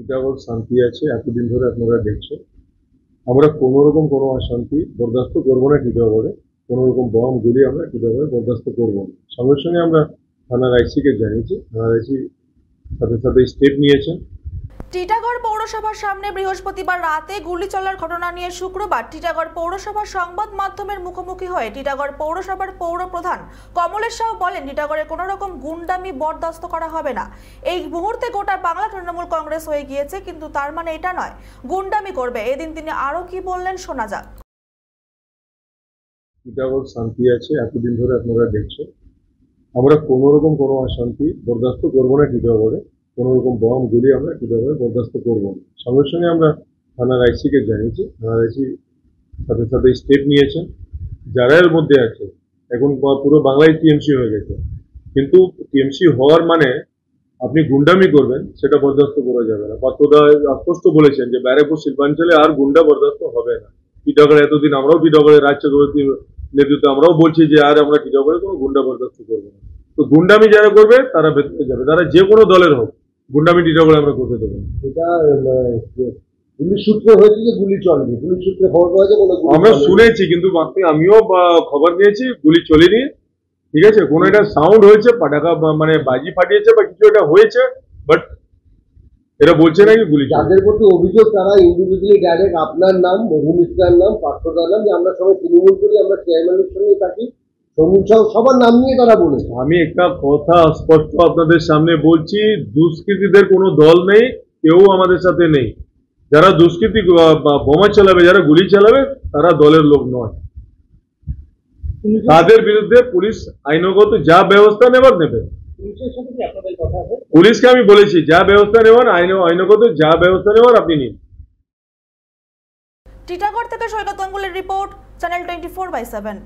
টিটাগড় শান্তি আছে, এতদিন ধরে আপনারা দেখছেন। আমরা কোনো রকম কোনো অশান্তি বরদাস্ত করবো না টিটাগড়ে। কোনো রকম বম গুলি আমরা টিটাগড়ে বরদাস্ত করবো না। সঙ্গে সঙ্গে আমরা থানার আইসিকে জানিয়েছি, থানার আইসি সাথে সাথে স্টেপ নিয়েছেন। টিটাগড় পৌরসভার সামনে বৃহস্পতিবার রাতে গুলি চলার ঘটনা নিয়ে শুক্রবার টিটাগড় পৌরসভার সংবাদ মাধ্যমের মুখোমুখি হয়ে টিটাগড় পৌরসভার পৌর প্রধান কমলেশ সাউ বলেন, টিটাগড়ে কোনো রকম গুন্ডামি বরদাস্ত করা হবে না। এই মুহূর্তে গোটা বাংলা তৃণমূল কংগ্রেস হয়ে গিয়েছে, কিন্তু তার মানে এটা নয় গুন্ডামি করবে। এদিন তিনি আরো কি বললেন শোনা যাক। টিটাগড় শান্তি আছে, এতদিন ধরে আপনারা দেখছেন। আমরা কোনো রকম কোনো অশান্তি বরদাস্ত করবো না টিটাগড়ে। কোনো রকম বম গুলি আমরা টিটাগড়ে বরদাস্ত করবো না। সঙ্গে সঙ্গে আমরা থানার আইসিকে জানিয়েছি, থানার আইসি সাথে সাথে স্টেপ নিয়েছেন। যারা এর মধ্যে আছে, এখন পুরো বাংলায় টিএমসি হয়ে গেছে, কিন্তু টিএমসি হওয়ার মানে আপনি গুন্ডামি করবেন সেটা বরদাস্ত করা যাবে না। পাত্রদা স্পষ্ট বলেছেন যে ব্যারাকপুর শিল্পাঞ্চলে আর গুন্ডা বরদাস্ত হবে না। টিটাগড়ে এতদিন আমরাও টিটাগড়ের রাজ চক্রবর্তীর নেতৃত্বে আমরাও বলছি যে আর আমরা টিটাগড়ে কোনো গুন্ডা বরদাস্ত করবো না। তো গুন্ডামি যারা করবে তারা ভেতরে যাবে, তারা যে কোনো দলের হোক, গুন্ডামি টিটাগড়ে আমরা করতে দেবো না। এটা পুলিশ সূত্রে হয়েছে যে গুলি চলেনি, পুলিশ সূত্রে খবর পাওয়া যায় আমরা শুনেছি, কিন্তু আমিও খবর নিয়েছি গুলি চলেনি। ঠিক আছে, কোনো একটা সাউন্ড হয়েছে, পাটাকা মানে বাজি ফাটিয়েছে বা কিছু একটা হয়েছে, বাট এটা বলছে নাকি গুলি। যাদের প্রতি অভিযোগ তারা ইন্ডিভিজুয়ালি ডাইরেক্ট আপনার নাম, মধু মিশ্রার নাম, পার্থদার নাম, যে আমরা সবাই তৃণমূল করি, আমরা চেয়ারম্যানের সঙ্গে থাকি, সমীর সাহ, সবার নাম নিয়ে তারা বলেছে। আমি একটা কথা স্পষ্ট আপনাদের সামনে বলছি, দুষ্কৃতীদের কোনো দল নেই, কেউ আমাদের সাথে নেই। যারা দুষ্কৃতি বোমা চালাবে, যারা গুলি চালাবে, তারা দলের লোক নয়। তাদের বিরুদ্ধে পুলিশ আইনগত যা ব্যবস্থা নেবার নেবে। পুলিশকে আমি বলেছি যা ব্যবস্থা নেওয়ার আইনগত যা ব্যবস্থা নেওয়ার আপনি নিন। টিটাগড় থেকে সৈকত গাঙ্গুলির রিপোর্ট, চ্যানেল 24/7।